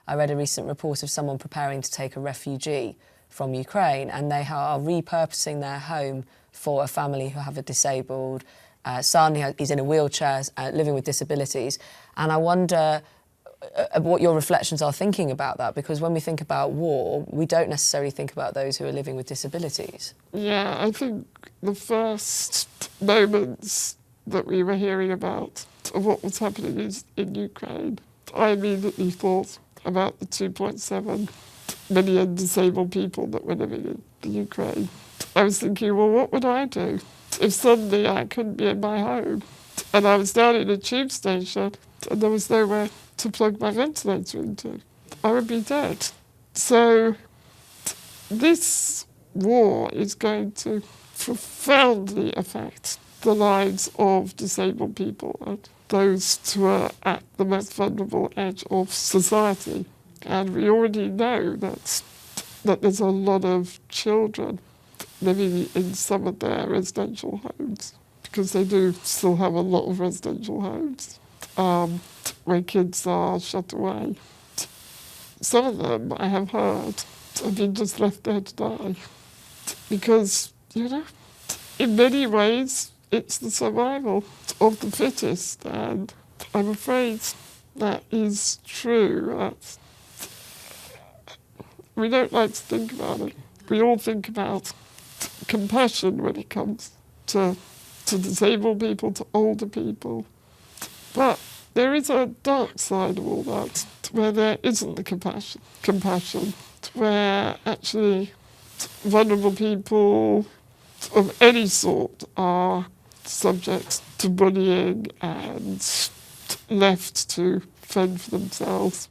I read a recent report of someone preparing to take a refugee from Ukraine, and they are repurposing their home for a family who have a disabled son. He's in a wheelchair, living with disabilities. And I wonder what your reflections are thinking about that, because when we think about war, we don't necessarily think about those who are living with disabilities. Yeah, I think the first moments that we were hearing about what was happening in Ukraine, I immediately thought about the 2.7 million disabled people that were living in the Ukraine. I was thinking, well, what would I do if suddenly I couldn't be in my home and I was down in a tube station and there was nowhere to plug my ventilator into? I would be dead. So this war is going to profoundly affect the lives of disabled people and those who are at the most vulnerable edge of society. And we already know that there's a lot of children living in some of their residential homes, because they do still have a lot of residential homes where kids are shut away. Some of them, I have heard, have been just left there to die. Because, in many ways, it's the survival of the fittest. And I'm afraid that is true. We don't like to think about it. We all think about compassion when it comes to disabled people, to older people. But there is a dark side of all that, where there isn't the compassion, where actually vulnerable people of any sort are subject to bullying and left to fend for themselves.